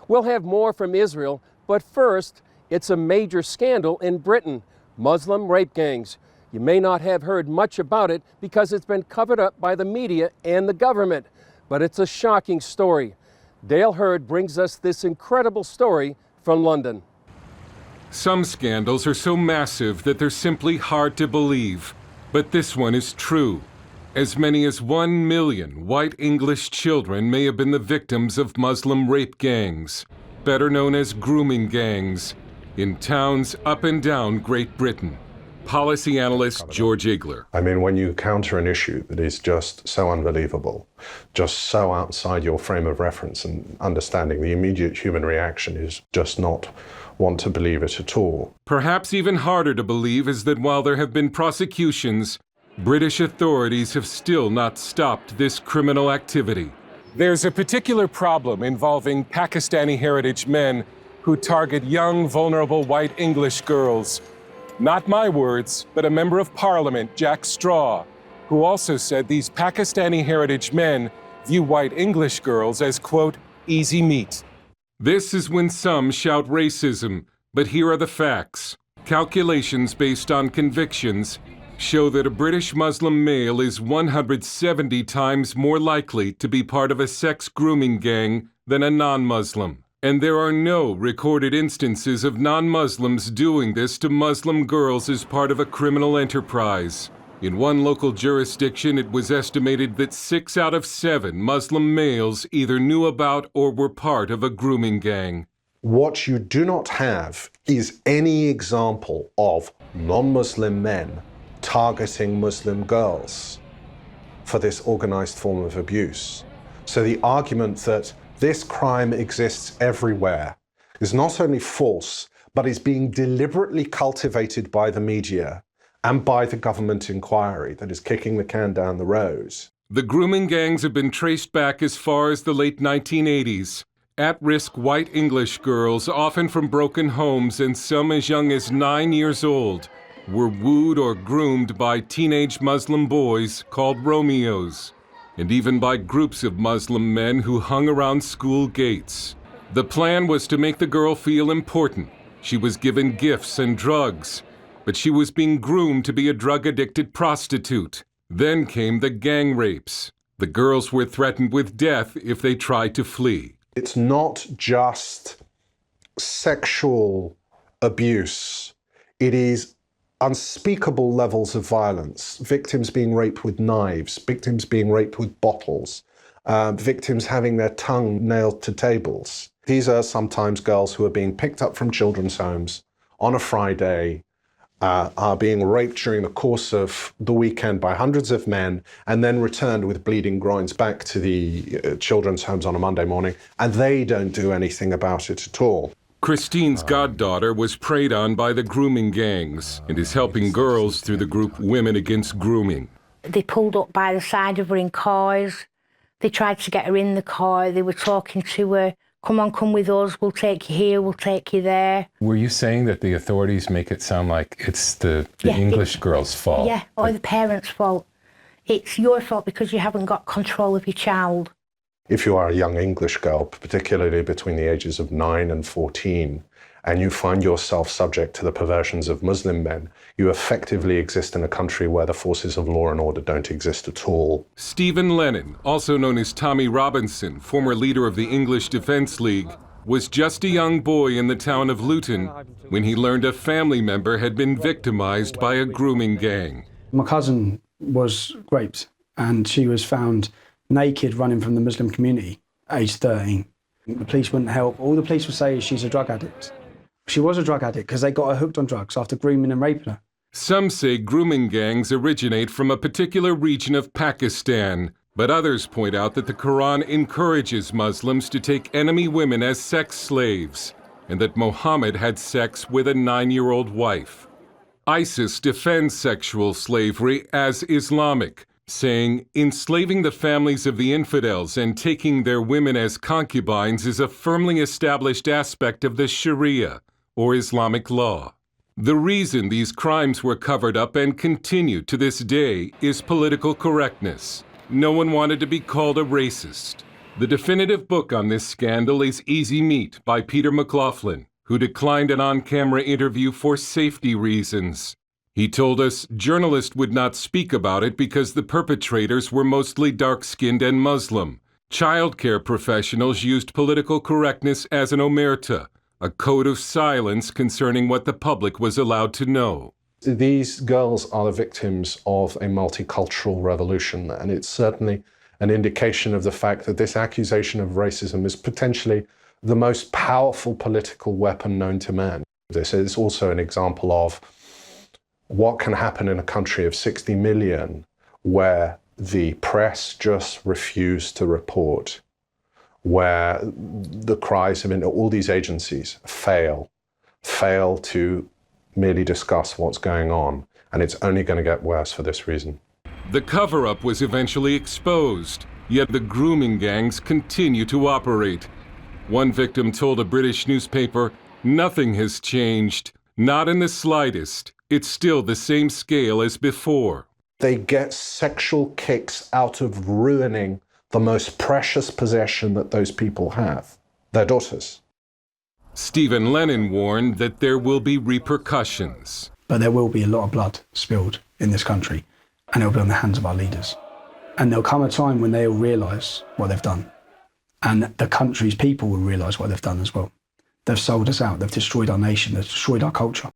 We'll have more from Israel, but first, it's a major scandal in Britain, Muslim rape gangs. You may not have heard much about it because it's been covered up by the media and the government, but it's a shocking story. Dale Hurd brings us this incredible story from London. Some scandals are so massive that they're simply hard to believe, but this one is true. As many as 1 million white English children may have been the victims of Muslim rape gangs, better known as grooming gangs, in towns up and down Great Britain. Policy analyst George Igler. I mean, when you counter an issue that is just so unbelievable, just so outside your frame of reference and understanding, the immediate human reaction is just not want to believe it at all. Perhaps even harder to believe is that while there have been prosecutions, British authorities have still not stopped this criminal activity. There's a particular problem involving Pakistani heritage men who target young, vulnerable white English girls. Not my words, but a member of Parliament, Jack Straw, who also said these Pakistani heritage men view white English girls as, quote, easy meat. This is when some shout racism, but here are the facts. Calculations based on convictions show that a British Muslim male is 170 times more likely to be part of a sex grooming gang than a non-Muslim. And there are no recorded instances of non-Muslims doing this to Muslim girls as part of a criminal enterprise. In one local jurisdiction, it was estimated that 6 out of 7 Muslim males either knew about or were part of a grooming gang. What you do not have is any example of non-Muslim men targeting Muslim girls for this organized form of abuse. So the argument that this crime exists everywhere is not only false, but is being deliberately cultivated by the media and by the government inquiry that is kicking the can down the road. The grooming gangs have been traced back as far as the late 1980s. At-risk white English girls, often from broken homes and some as young as 9 years old, were wooed or groomed by teenage Muslim boys called Romeos, and even by groups of Muslim men who hung around school gates. The plan was to make the girl feel important. She was given gifts and drugs, but she was being groomed to be a drug-addicted prostitute. Then came the gang rapes. The girls were threatened with death if they tried to flee. It's not just sexual abuse. It is unspeakable levels of violence. Victims being raped with knives, victims being raped with bottles, victims having their tongue nailed to tables. These are sometimes girls who are being picked up from children's homes on a Friday, are being raped during the course of the weekend by hundreds of men, and then returned with bleeding groins back to the children's homes on a Monday morning, and they don't do anything about it at all. Christine's goddaughter was preyed on by the grooming gangs and is helping girls through the group Women Against Grooming. They pulled up by the side of her in cars. They tried to get her in the car. They were talking to her, come on, come with us, we'll take you here, we'll take you there. Were you saying that the authorities make it sound like it's the English girl's fault? Yeah, or the parents' fault. It's your fault because you haven't got control of your child. If you are a young English girl, particularly between the ages of 9 and 14, and you find yourself subject to the perversions of Muslim men, you effectively exist in a country where the forces of law and order don't exist at all. Stephen Lennon, also known as Tommy Robinson, former leader of the English Defence League, was just a young boy in the town of Luton when he learned a family member had been victimized by a grooming gang. My cousin was raped and she was found naked running from the Muslim community, aged 13. The police wouldn't help. All the police would say is she's a drug addict. She was a drug addict because they got her hooked on drugs after grooming and raping her. Some say grooming gangs originate from a particular region of Pakistan, but others point out that the Quran encourages Muslims to take enemy women as sex slaves, and that Muhammad had sex with a 9-year-old wife. ISIS defends sexual slavery as Islamic, saying enslaving the families of the infidels and taking their women as concubines is a firmly established aspect of the Sharia, or Islamic law. The reason these crimes were covered up and continue to this day is political correctness. No one wanted to be called a racist. The definitive book on this scandal is Easy Meat by Peter McLaughlin, who declined an on-camera interview for safety reasons. He told us journalists would not speak about it because the perpetrators were mostly dark-skinned and Muslim. Childcare professionals used political correctness as an omerta, a code of silence concerning what the public was allowed to know. These girls are the victims of a multicultural revolution, and it's certainly an indication of the fact that this accusation of racism is potentially the most powerful political weapon known to man. This is also an example of what can happen in a country of 60 million where the press just refuse to report, where the cries of all these agencies fail to merely discuss what's going on, and it's only going to get worse for this reason. The cover-up was eventually exposed, yet the grooming gangs continue to operate. One victim told a British newspaper, "Nothing has changed, not in the slightest. It's still the same scale as before." They get sexual kicks out of ruining the most precious possession that those people have, their daughters. Stephen Lennon warned that there will be repercussions. But there will be a lot of blood spilled in this country, and it'll be on the hands of our leaders. And there'll come a time when they'll realise what they've done. And the country's people will realise what they've done as well. They've sold us out, they've destroyed our nation, they've destroyed our culture.